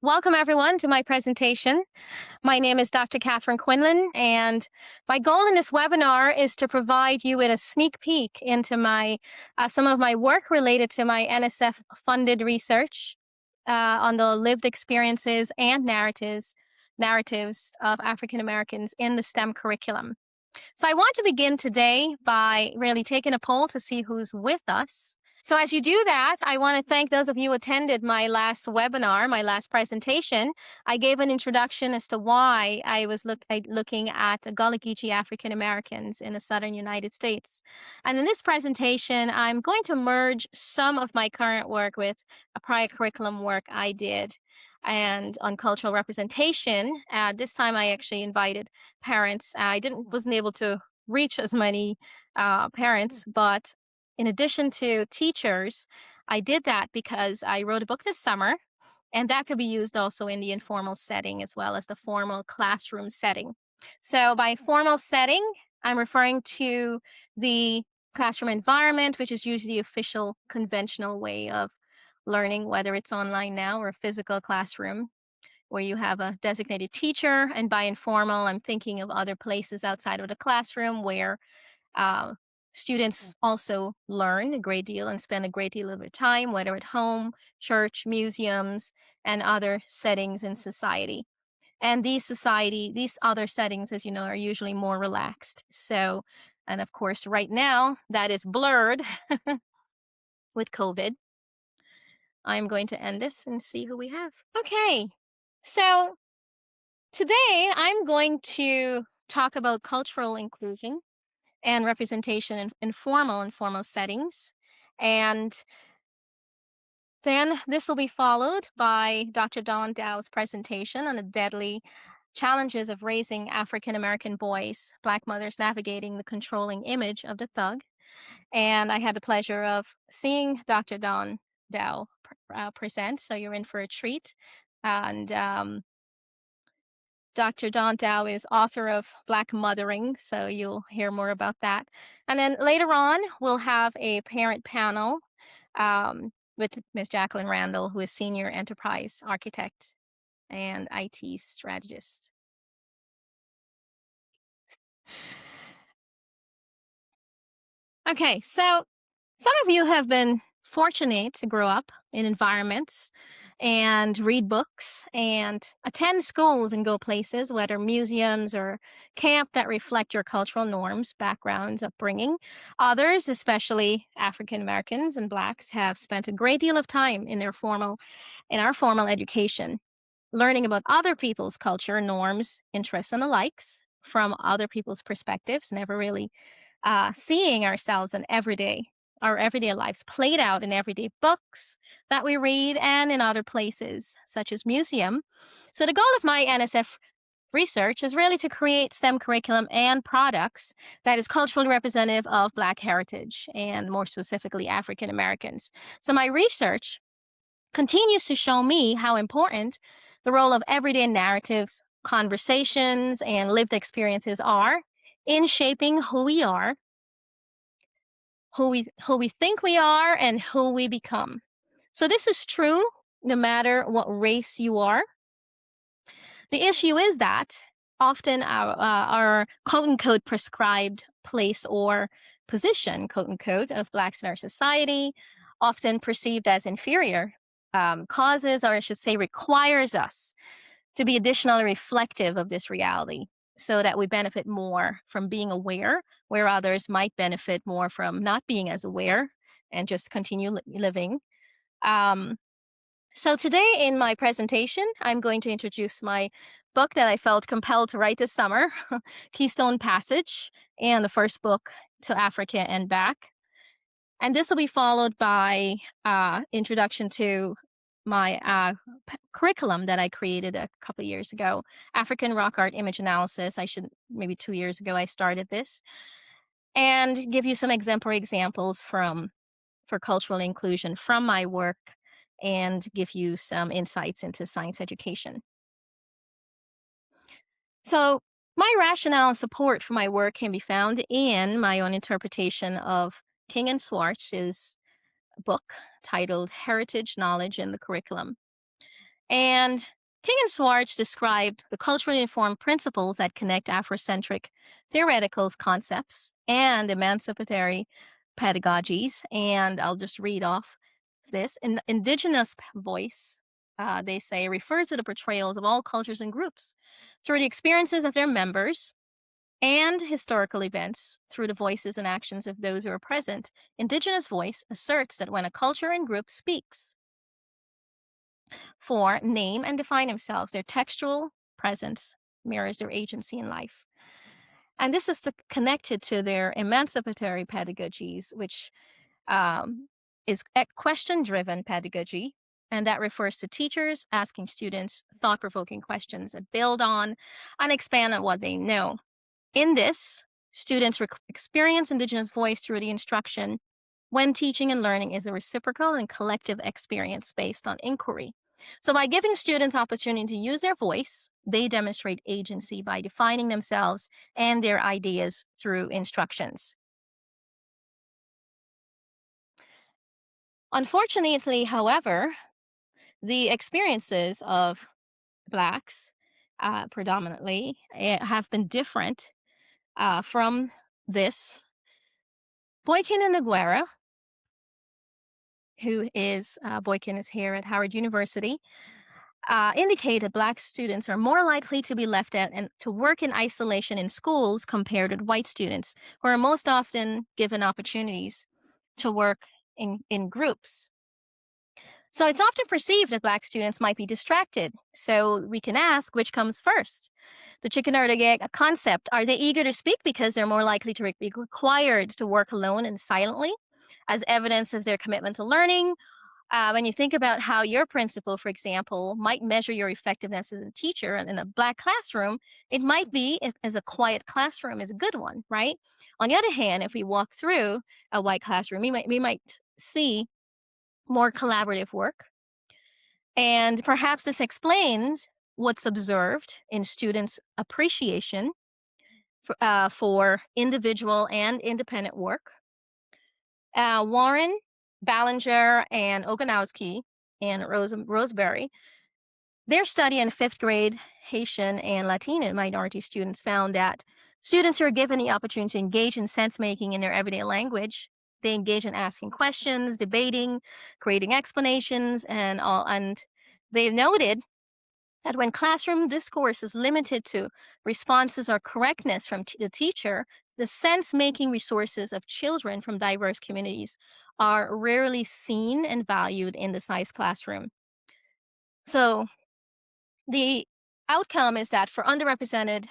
Welcome everyone to my presentation. My name is Dr. Catherine Quinlan, and my goal in this webinar is to provide you with a sneak peek into some of my work related to my NSF-funded research on the lived experiences and narratives of African Americans in the STEM curriculum. So I want to begin today by really taking a poll to see who's with us. So as you do that, I want to thank those of you who attended my last webinar, my last presentation. I gave an introduction as to why I was looking at Gullah Geechee African Americans in the southern United States. And in this presentation, I'm going to merge some of my current work with a prior curriculum work I did and on cultural representation. This time I actually invited parents. I wasn't able to reach as many parents, but in addition to teachers, I did that because I wrote a book this summer, and that could be used also in the informal setting as well as the formal classroom setting. So by formal setting, I'm referring to the classroom environment, which is usually the official conventional way of learning, whether it's online now or a physical classroom where you have a designated teacher. And by informal, I'm thinking of other places outside of the classroom where uh, students also learn a great deal and spend a great deal of their time, whether at home, church, museums, and other settings in society. And these other settings, as you know, are usually more relaxed. So, and of course, right now that is blurred with COVID. I'm going to end this and see who we have. Okay, so today I'm going to talk about cultural inclusion and representation in formal and informal settings. And then this will be followed by Dr. Dawn Dow's presentation on the deadly challenges of raising African American boys, Black mothers navigating the controlling image of the thug. And I had the pleasure of seeing Dr. Dawn Dow present, so you're in for a treat. And Dr. Dawn Dow is author of Black Mothering, so you'll hear more about that. And then later on, we'll have a parent panel with Ms. Jacqueline Randall, who is Senior Enterprise Architect and IT Strategist. Okay, so some of you have been fortunate to grow up in environments and read books and attend schools and go places, whether museums or camp, that reflect your cultural norms, backgrounds, upbringing. Others, especially African Americans and Blacks, have spent a great deal of time in our formal education, learning about other people's culture, norms, interests, and the likes from other people's perspectives, never really seeing ourselves in our everyday lives played out in everyday books that we read and in other places, such as museum. So the goal of my NSF research is really to create STEM curriculum and products that is culturally representative of Black heritage and more specifically African Americans. So my research continues to show me how important the role of everyday narratives, conversations, and lived experiences are in shaping who we are, who we think we are, and who we become. So this is true no matter what race you are. The issue is that often our quote-unquote prescribed place or position, quote-unquote, of Blacks in our society, often perceived as inferior, causes, or I should say requires us to be additionally reflective of this reality so that we benefit more from being aware, where others might benefit more from not being as aware and just continue living. So today in my presentation, I'm going to introduce my book that I felt compelled to write this summer, Keystone Passage, and the first book, To Africa and Back. And this will be followed by introduction to my curriculum that I created a couple of years ago, African Rock Art Image Analysis. Maybe 2 years ago, I started this, and give you some exemplary examples for cultural inclusion from my work and give you some insights into science education. So my rationale and support for my work can be found in my own interpretation of King and Swartz's book titled Heritage, Knowledge, in the Curriculum. And King and Schwartz described the culturally informed principles that connect Afrocentric theoretical concepts and emancipatory pedagogies. And I'll just read off this. Indigenous voice, they say, refers to the portrayals of all cultures and groups through the experiences of their members and historical events through the voices and actions of those who are present. Indigenous voice asserts that when a culture and group speaks, for name and define themselves, their textual presence mirrors their agency in life. And this is connected to their emancipatory pedagogies, which is question driven pedagogy. And that refers to teachers asking students thought provoking questions that build on and expand on what they know. In this, students experience Indigenous voice through the instruction when teaching and learning is a reciprocal and collective experience based on inquiry. So, by giving students opportunity to use their voice, they demonstrate agency by defining themselves and their ideas through instructions. Unfortunately, however, the experiences of Blacks, predominantly, have been different from this. Boykin and Aguera, Boykin is here at Howard University, indicated Black students are more likely to be left out and to work in isolation in schools compared with white students, who are most often given opportunities to work in groups. So it's often perceived that Black students might be distracted. So we can ask, which comes first? The chicken or the egg concept. Are they eager to speak because they're more likely to be required to work alone and silently as evidence of their commitment to learning? When you think about how your principal, for example, might measure your effectiveness as a teacher in a Black classroom, it might be if, as a quiet classroom is a good one, right? On the other hand, if we walk through a white classroom, we might see more collaborative work. And perhaps this explains what's observed in students' appreciation for individual and independent work. Warren, Ballinger, and Oganowski and Roseberry, their study in fifth grade Haitian and Latino minority students found that students who are given the opportunity to engage in sense making in their everyday language, they engage in asking questions, debating, creating explanations, and all. And they've noted that when classroom discourse is limited to responses or correctness from the teacher, the sense making resources of children from diverse communities are rarely seen and valued in the size classroom. So, the outcome is that for underrepresented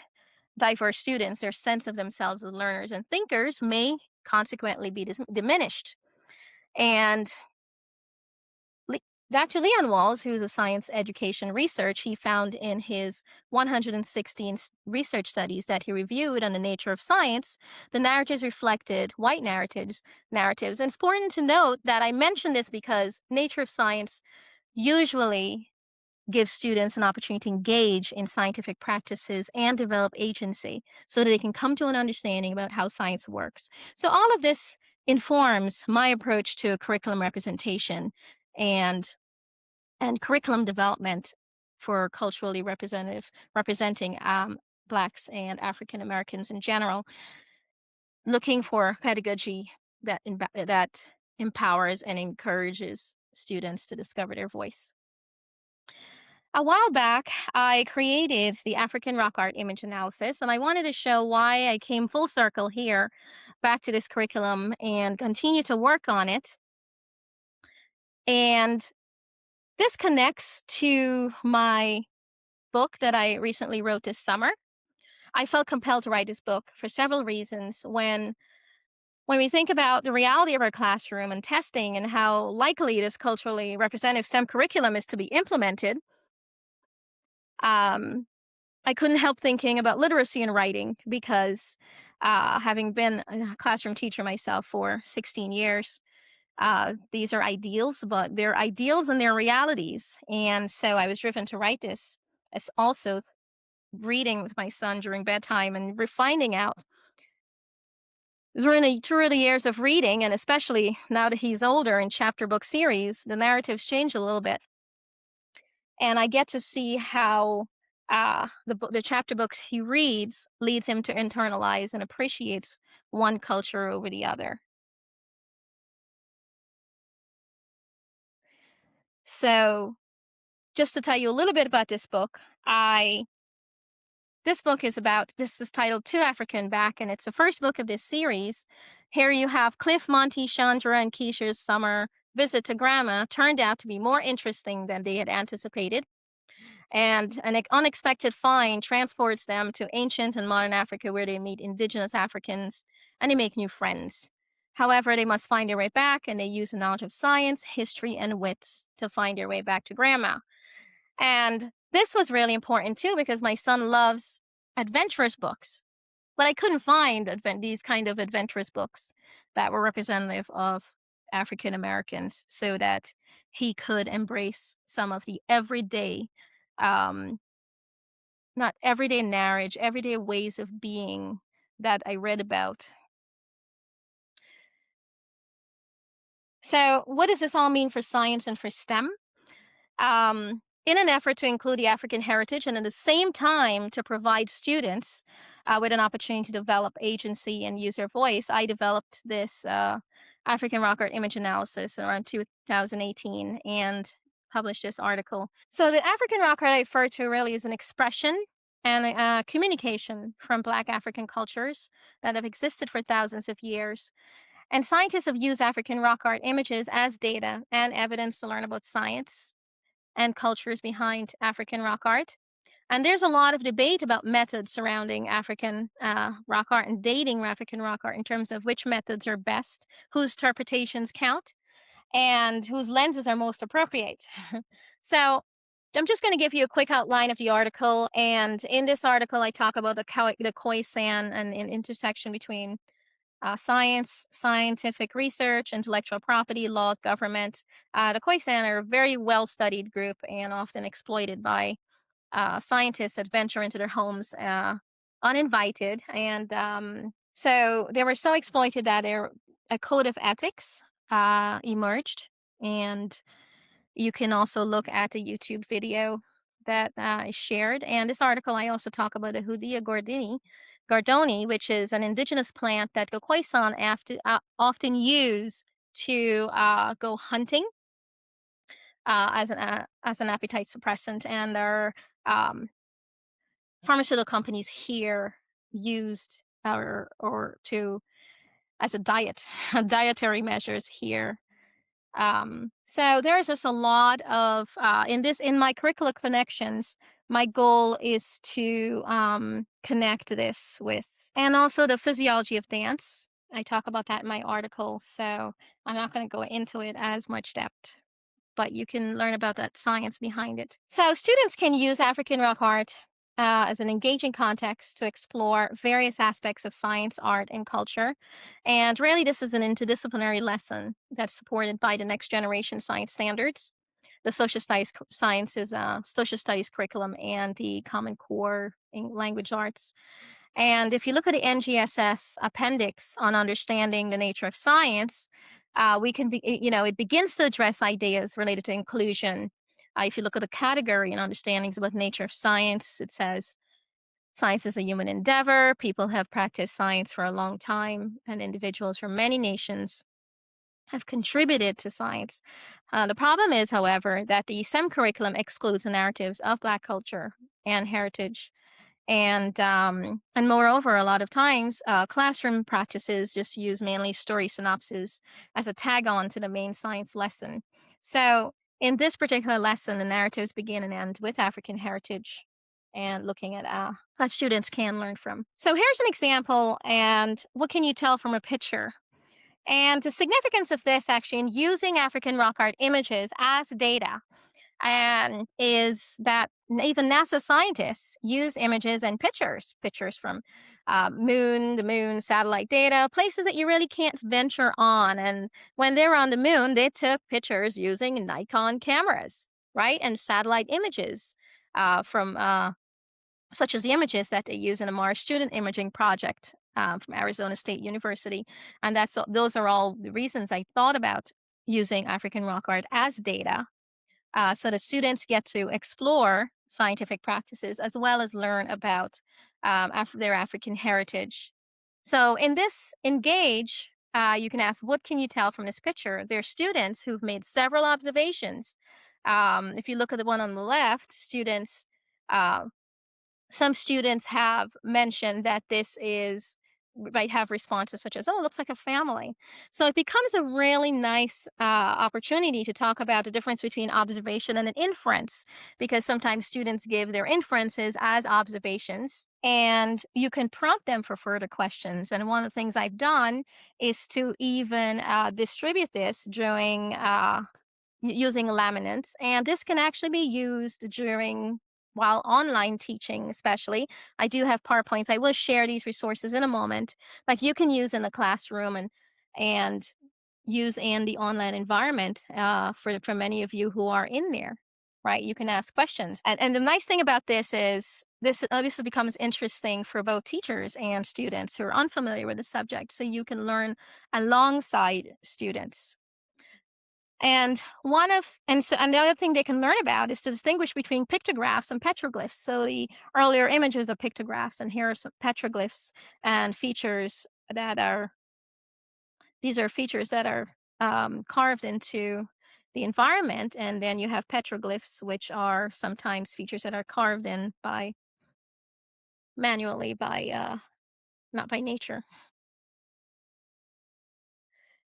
diverse students, their sense of themselves as learners and thinkers may consequently be diminished. And Dr. Leon Walls, who's a science education research, he found in his 116 research studies that he reviewed on the nature of science, the narratives reflected white narratives. And it's important to note that I mention this because nature of science usually gives students an opportunity to engage in scientific practices and develop agency so that they can come to an understanding about how science works. So all of this informs my approach to curriculum representation and curriculum development for culturally representing Blacks and African Americans in general, looking for pedagogy that empowers and encourages students to discover their voice. A while back, I created the African rock art image analysis, and I wanted to show why I came full circle here back to this curriculum and continue to work on it. And this connects to my book that I recently wrote this summer. I felt compelled to write this book for several reasons. When we think about the reality of our classroom and testing and how likely this culturally representative STEM curriculum is to be implemented, um, I couldn't help thinking about literacy in writing because having been a classroom teacher myself for 16 years, these are ideals, but they're ideals and they're realities. And so I was driven to write this as also reading with my son during bedtime and finding out through the years of reading, and especially now that he's older in chapter book series, the narratives change a little bit. and I get to see how the chapter books he reads leads him to internalize and appreciates one culture over the other. So, just to tell you a little bit about this book, I this is titled To African Back, and it's the first book of this series. Here you have Cliff, Monty, Chandra, and Keisha's summer visit to Grandma turned out to be more interesting than they had anticipated, and an unexpected find transports them to ancient and modern Africa where they meet indigenous Africans and they make new friends. However, they must find their way back, and they use the knowledge of science, history, and wits to find their way back to Grandma. And this was really important too because my son loves adventurous books, but I couldn't find these kind of adventurous books that were representative of African Americans so that he could embrace some of the everyday, um, not everyday marriage, everyday ways of being that I read about. So, what does this all mean for science and for STEM? In an effort to include the African heritage and at the same time to provide students with an opportunity to develop agency and use their voice, I developed this African rock art image analysis around 2018 and published this article. So, the African rock art I refer to really is an expression and communication from Black African cultures that have existed for thousands of years. And scientists have used African rock art images as data and evidence to learn about science and cultures behind African rock art. And there's a lot of debate about methods surrounding African rock art and dating African rock art in terms of which methods are best, whose interpretations count, and whose lenses are most appropriate. So I'm just going to give you a quick outline of the article. And in this article, I talk about the Khoisan and an intersection between science, scientific research, intellectual property, law, government. The Khoisan are a very well studied group and often exploited by scientists that venture into their homes uninvited. And so they were so exploited that a code of ethics emerged. And you can also look at a YouTube video that I shared. And this article, I also talk about the Hoodia gardoni, which is an indigenous plant that the Khoisan often use to go hunting as an appetite suppressant, and our um, pharmaceutical companies here used or to as a dietary measures here. So there's just a lot of in my curricula connections. My goal is to connect this with, and also the physiology of dance. I talk about that in my article, so I'm not going to go into it as much depth, but you can learn about that science behind it. So students can use African rock art as an engaging context to explore various aspects of science, art, and culture. And really, this is an interdisciplinary lesson that's supported by the next generation science standards, the social studies curriculum, and the Common Core in language arts. And if you look at the NGSS appendix on understanding the nature of science, it begins to address ideas related to inclusion. If you look at the category and understandings about the nature of science, it says science is a human endeavor. People have practiced science for a long time, and individuals from many nations have contributed to science. The problem is, however, that the STEM curriculum excludes the narratives of Black culture and heritage, and moreover, a lot of times, classroom practices just use mainly story synopses as a tag on to the main science lesson. So, in this particular lesson, the narratives begin and end with African heritage and looking at that students can learn from. So, here's an example, and what can you tell from a picture? And the significance of this actually in using African rock art images as data and is that even NASA scientists use images and pictures from the moon, satellite data, places that you really can't venture on. And when they were on the moon, they took pictures using Nikon cameras, right? And satellite images from such as the images that they use in the Mars Student Imaging Project from Arizona State University. And those are all the reasons I thought about using African rock art as data So the students get to explore scientific practices as well as learn about their African heritage. So in this engage, you can ask, what can you tell from this picture? There are students who've made several observations. If you look at the one on the left, uh, some students have mentioned that this is might have responses such as, oh, it looks like a family. So it becomes a really nice opportunity to talk about the difference between observation and an inference, because sometimes students give their inferences as observations, and you can prompt them for further questions. And one of the things I've done is to even distribute this during using laminates, and this can actually be used during while online teaching, especially. I do have PowerPoints. I will share these resources in a moment, like you can use in the classroom and use in the online environment for many of you who are in there. Right, you can ask questions, and the nice thing about this is this becomes interesting for both teachers and students who are unfamiliar with the subject, so you can learn alongside students. And the other thing they can learn about is to distinguish between pictographs and petroglyphs. So the earlier images are pictographs, and here are some petroglyphs and features that are these are features that are carved into the environment, and then you have petroglyphs, which are sometimes features that are carved in by manually by not by nature.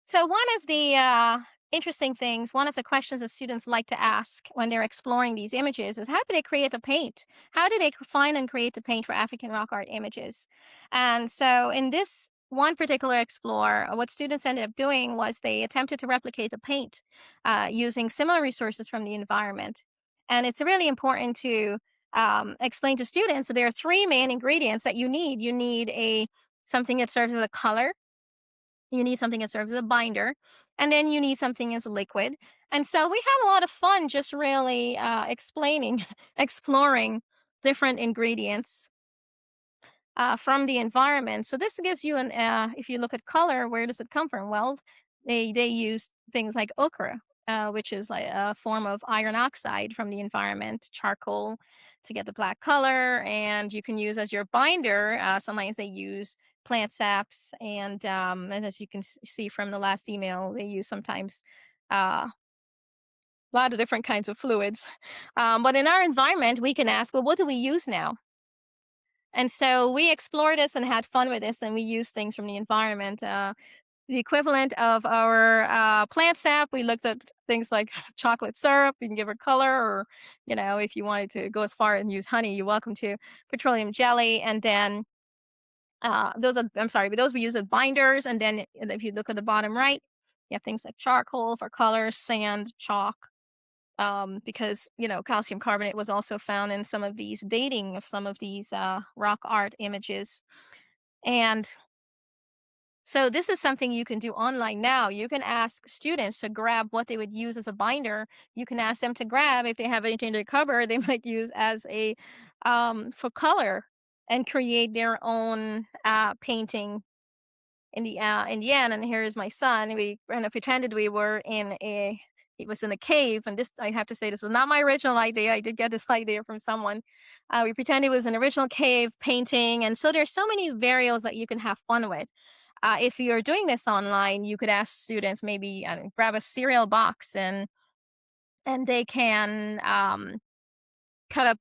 So one of the interesting things, one of the questions that students like to ask when they're exploring these images is, how do they create the paint? How do they find and create the paint for African rock art images? And so in this one particular explore, what students ended up doing was they attempted to replicate the paint using similar resources from the environment. And it's really important to explain to students that there are three main ingredients that you need. You need a something that serves as a color, you need something that serves as a binder, and then you need something as a liquid. And so we had a lot of fun just really explaining, exploring different ingredients from the environment. So this gives you if you look at color, where does it come from? Well, they use things like ochre, which is like a form of iron oxide from the environment, charcoal to get the black color, and you can use as your binder. Sometimes they use plant saps, and as you can see from the last email, they use sometimes a lot of different kinds of fluids. But in our environment, we can ask, well, what do we use now? And so we explored this and had fun with this, and we used things from the environment. The equivalent of our plant sap, we looked at things like chocolate syrup. You can give it color, or if you wanted to go as far and use honey, you're welcome to. Petroleum jelly, and then I'm sorry, but those we use as binders. And then if you look at the bottom right, you have things like charcoal for color, sand, chalk. Because calcium carbonate was also found in some of these dating of some of these rock art images. And so this is something you can do online now. You can ask students to grab what they would use as a binder. You can ask them to grab, if they have anything in their cupboard, they might use as a for color, and create their own painting in the end. And here's my son. We kind of pretended we were in a it was in a cave, and this, I have to say, this was not my original idea. I did get this idea from someone. We pretended it was an original cave painting, and so there's so many variables that you can have fun with. If you're doing this online, you could ask students, maybe grab a cereal box, and they can cut up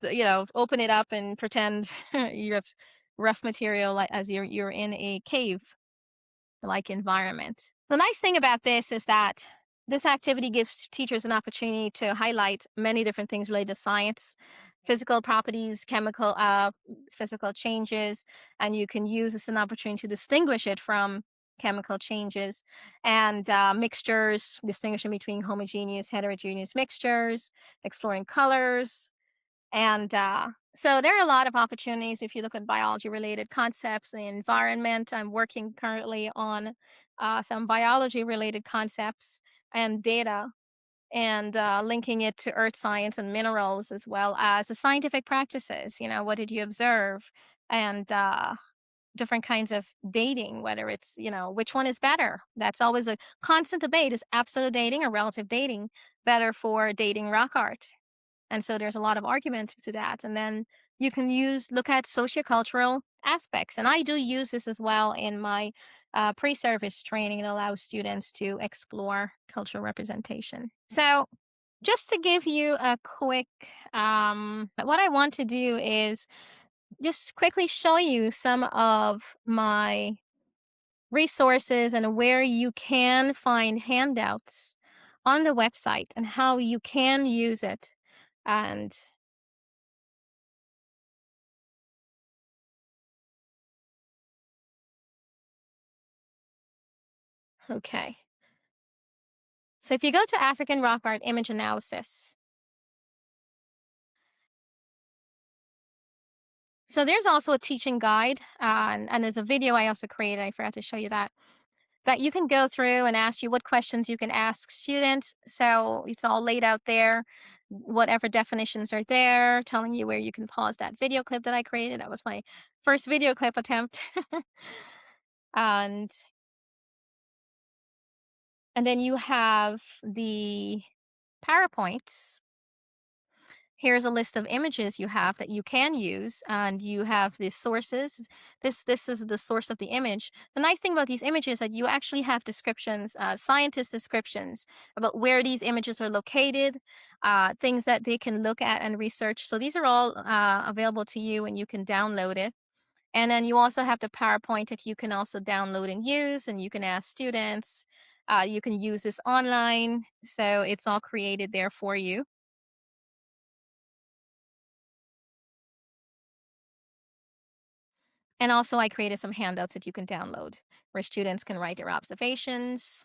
open it up and pretend you have rough material, like as you're in a cave like environment. The nice thing about this is that this activity gives teachers an opportunity to highlight many different things related to science, physical properties, physical changes, and you can use this as an opportunity to distinguish it from chemical changes and mixtures, distinguishing between homogeneous, heterogeneous mixtures, exploring colors, and so there are a lot of opportunities if you look at biology related concepts, the environment. I'm working currently on some biology related concepts and data, and linking it to earth science and minerals, as well as the scientific practices. What did you observe? And different kinds of dating, whether it's, which one is better. That's always a constant debate. Is absolute dating or relative dating better for dating rock art? And so there's a lot of arguments to that. And then you can look at sociocultural aspects. And I do use this as well in my pre-service training. It allows students to explore cultural representation. So just to give you a quick, what I want to do is just quickly show you some of my resources and where you can find handouts on the website and how you can use it. And okay. So if you go to African Rock Art Image Analysis, so there's also a teaching guide, and there's a video I also created. I forgot to show you that you can go through and ask you what questions you can ask students. So it's all laid out there, whatever definitions are there, telling you where you can pause that video clip that I created. That was my first video clip attempt. and and then you have the PowerPoints. Here's a list of images you have that you can use, and you have the sources. This is the source of the image. The nice thing about these images is that you actually have descriptions, scientist descriptions about where these images are located, things that they can look at and research. So these are all available to you, and you can download it. And then you also have the PowerPoint that you can also download and use, and you can ask students. You can use this online, so it's all created there for you. And also, I created some handouts that you can download where students can write their observations.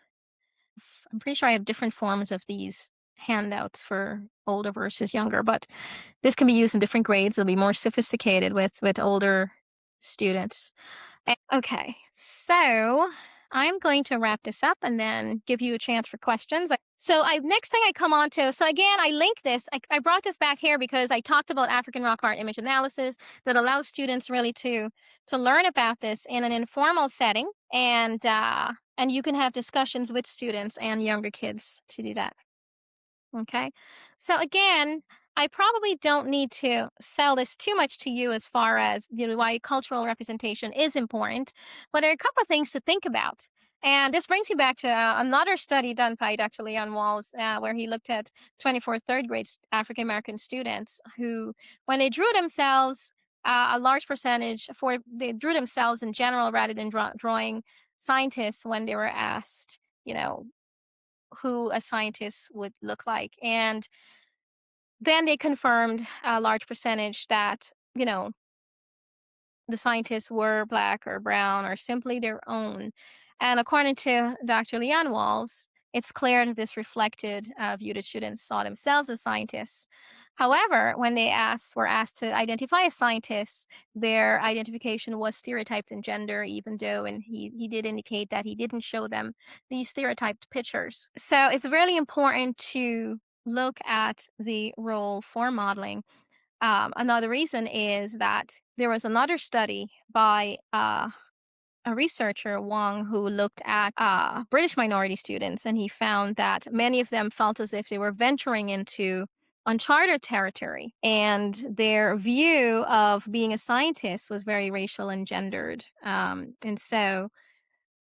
I'm pretty sure I have different forms of these handouts for older versus younger, but this can be used in different grades. It'll be more sophisticated with older students. Okay, so I'm going to wrap this up and then give you a chance for questions. So next thing I come on to, so again, I link this. I brought this back here because I talked about African rock art image analysis that allows students really to learn about this in an informal setting, and you can have discussions with students and younger kids to do that. Okay. So again, I probably don't need to sell this too much to you as far as why cultural representation is important, but there are a couple of things to think about. And this brings me back to another study done by Dr. Leon Walls, where he looked at 24 third grade African American students who, when they drew themselves, a large percentage they drew themselves in general rather than drawing scientists when they were asked, you know, who a scientist would look like. And then they confirmed a large percentage that, the scientists were black or brown or simply their own. And according to Dr. Leon Walls, it's clear that this reflected a view that students saw themselves as scientists. However, when were asked to identify a scientist, their identification was stereotyped in gender, even though, and he did indicate that he didn't show them these stereotyped pictures. So it's really important to look at the role for modeling. Another reason is that there was another study by a researcher, Wong, who looked at British minority students, and he found that many of them felt as if they were venturing into uncharted territory, and their view of being a scientist was very racial and gendered. And so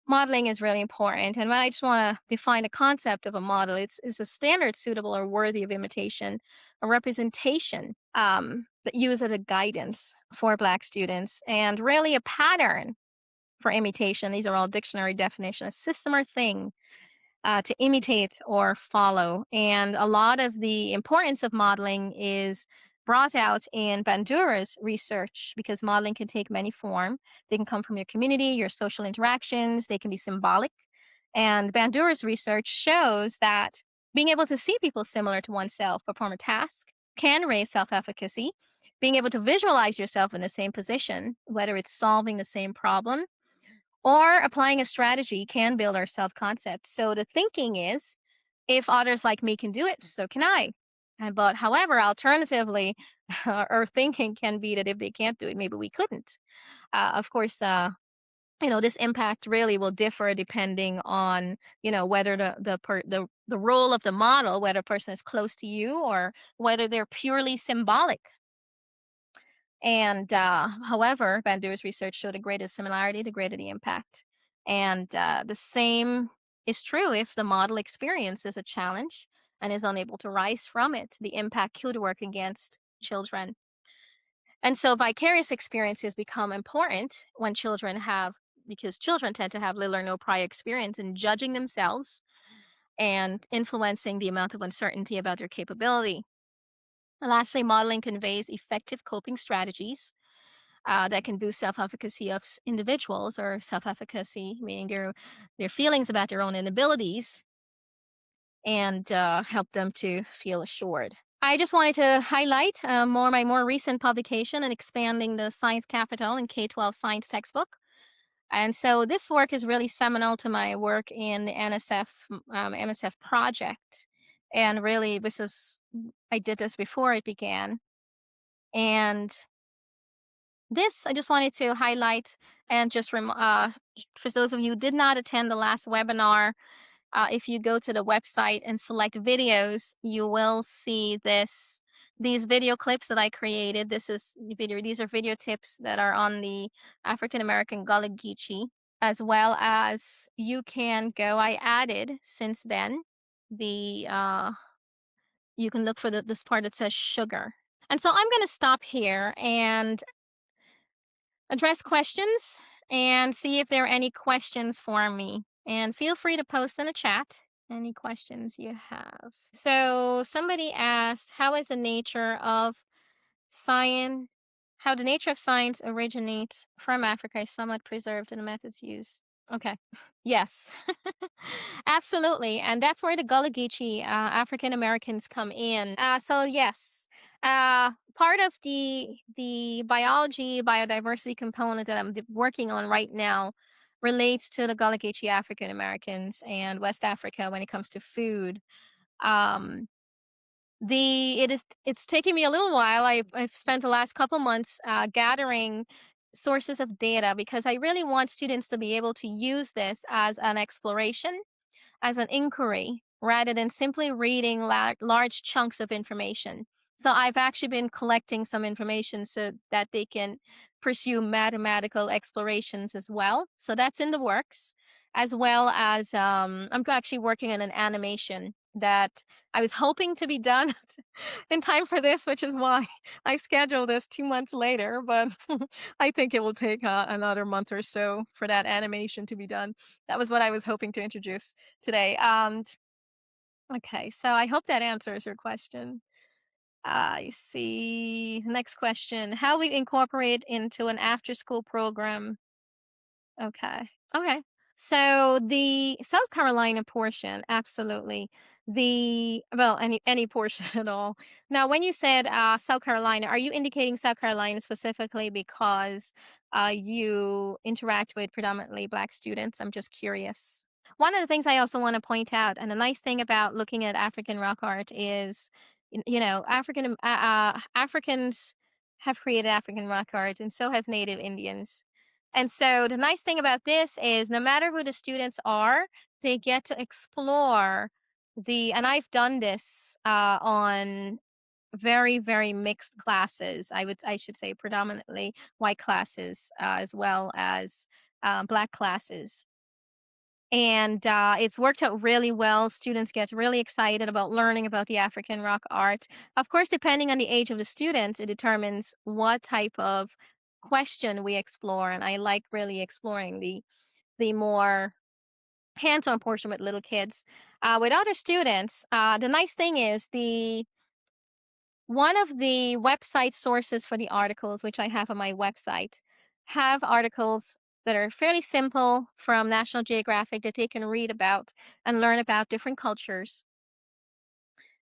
modeling is really important. And when I just want to define the concept of a model, it's a standard suitable or worthy of imitation, a representation that used as a guidance for Black students, and really a pattern for imitation. These are all dictionary definitions, a system or thing to imitate or follow. And a lot of the importance of modeling is brought out in Bandura's research, because modeling can take many forms. They can come from your community, your social interactions, they can be symbolic. And Bandura's research shows that being able to see people similar to oneself perform a task can raise self efficacy. Being able to visualize yourself in the same position, whether it's solving the same problem or applying a strategy, can build our self concept. So the thinking is, if others like me can do it, so can I. But however, alternatively, our thinking can be that if they can't do it, maybe we couldn't. Of course, this impact really will differ depending on, whether the role of the model, whether a person is close to you or whether they're purely symbolic. And however, Bandura's research showed the greater similarity, the greater the impact. And the same is true if the model experiences a challenge and is unable to rise from it. The impact could work against children. And so vicarious experiences become important when because children tend to have little or no prior experience in judging themselves and influencing the amount of uncertainty about their capability. And lastly, modeling conveys effective coping strategies that can boost self-efficacy of individuals, or self-efficacy meaning their feelings about their own inabilities, and help them to feel assured. I just wanted to highlight my more recent publication in expanding the science capital in K-12 science textbook. And so this work is really seminal to my work in the NSF project. And really, I did this before it began. And this, I just wanted to highlight and for those of you who did not attend the last webinar, if you go to the website and select videos, you will see these video clips that I created. These are video tips that are on the African American Gullah Geechee, as well as I added since then you can look for this part that says sugar. And so I'm going to stop here and address questions and see if there are any questions for me. And feel free to post in the chat any questions you have. So somebody asked, science, how the nature of science originates from Africa is somewhat preserved in the methods used. Okay. Yes. Absolutely. And that's where the Gullah Geechee African Americans come in. So yes, part of the biodiversity component that I'm working on right now relates to the Gullah Geechee African Americans and West Africa when it comes to food. Um, it's taken me a little while. I've spent the last couple months gathering sources of data because I really want students to be able to use this as an exploration, as an inquiry, rather than simply reading large chunks of information. So I've actually been collecting some information so that they can pursue mathematical explorations as well. So that's in the works, as well as I'm actually working on an animation that I was hoping to be done in time for this, which is why I scheduled this 2 months later. But I think it will take another month or so for that animation to be done. That was what I was hoping to introduce today. Okay, so I hope that answers your question. I see. Next question. How we incorporate into an after school program. Okay. Okay. So the South Carolina portion, absolutely. Any portion at all. Now, when you said South Carolina, are you indicating South Carolina specifically because you interact with predominantly Black students? I'm just curious. One of the things I also want to point out, and the nice thing about looking at African rock art is, Africans have created African rock art, and so have Native Indians. And so the nice thing about this is no matter who the students are, they get to explore and I've done this on very, very mixed classes. I should say predominantly white classes, as well as Black classes. And it's worked out really well. Students get really excited about learning about the African rock art. Of course, depending on the age of the student, it determines what type of question we explore. And I like really exploring the more hands-on portion with little kids. With other students, the nice thing is one of the website sources for the articles, which I have on my website, have articles that are fairly simple from National Geographic that they can read about and learn about different cultures.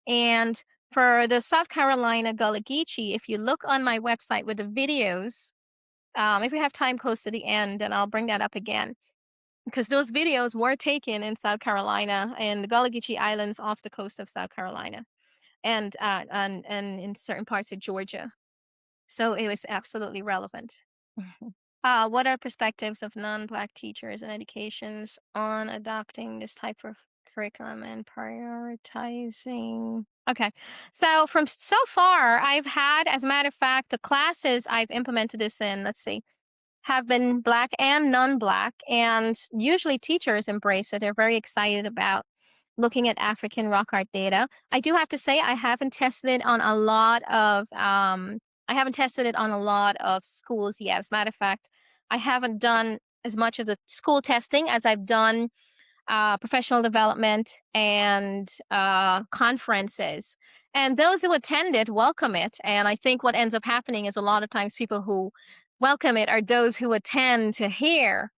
And for the South Carolina Gullah Geechee, if you look on my website with the videos, if we have time close to the end, then I'll bring that up again. Because those videos were taken in South Carolina and the Gullah Geechee Islands off the coast of South Carolina. and in certain parts of Georgia. So it was absolutely relevant. What are perspectives of non-Black teachers and educations on adopting this type of curriculum and prioritizing? Okay, so from so far, I've had, as a matter of fact, the classes I've implemented this in, let's see, have been Black and non-Black, and usually teachers embrace it. They're very excited about looking at African rock art data. I do have to say I haven't tested it on a lot of schools yet. As a matter of fact, I haven't done as much of the school testing as I've done professional development and conferences. And those who attend it welcome it. And I think what ends up happening is a lot of times people who welcome it are those who attend to hear.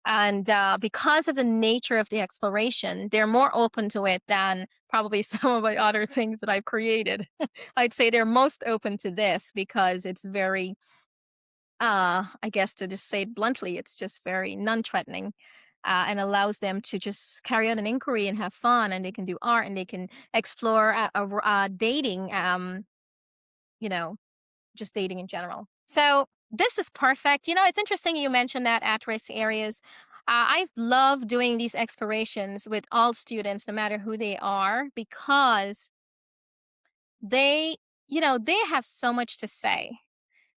And because of the nature of the exploration, they're more open to it than probably some of the other things that I've created. I'd say they're most open to this because it's very, I guess to just say it bluntly, it's just very non-threatening. And allows them to just carry out an inquiry and have fun, and they can do art and they can explore dating, you know, just dating in general. So this is perfect. You know, it's interesting you mentioned that at-risk areas. I love doing these explorations with all students, no matter who they are, because they, they have so much to say.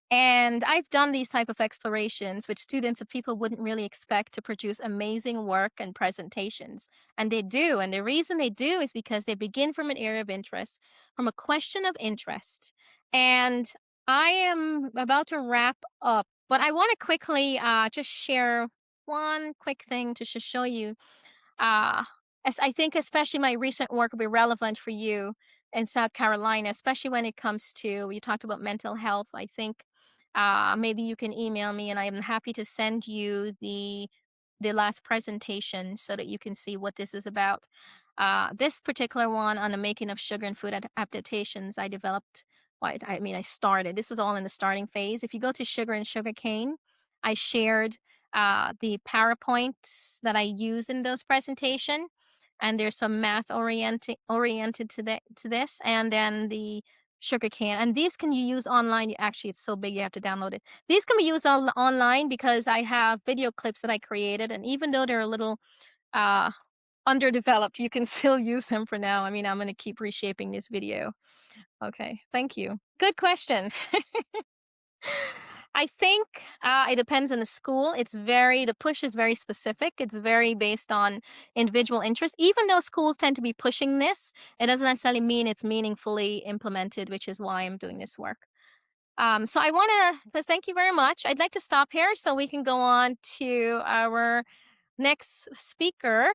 And I've done these type of explorations with students that people wouldn't really expect to produce amazing work and presentations. And they do. And the reason they do is because they begin from an area of interest, from a question of interest. And I am about to wrap up, but I want to quickly just share one quick thing to just show you uh, as I think especially my recent work will be relevant for you in South Carolina, especially when it comes to, you talked about mental health. I think maybe you can email me and I'm happy to send you the last presentation so that you can see what this is about. This particular one on the making of sugar and food adaptations, I developed, well, I started. This is all in the starting phase. If you go to Sugar and Sugarcane, I shared the PowerPoints that I use in those presentation, and there's some math oriented to this, and then the sugar can. And these can you use online. Actually, it's so big you have to download it. These can be used online because I have video clips that I created, and even though they're a little uh, underdeveloped, you can still use them for now. I mean, I'm going to keep reshaping this video. Okay, thank you. Good question. I think it depends on the school. The push is very specific. It's very based on individual interest. Even though schools tend to be pushing this, it doesn't necessarily mean it's meaningfully implemented, which is why I'm doing this work. So I want to thank you very much. I'd like to stop here so we can go on to our next speaker.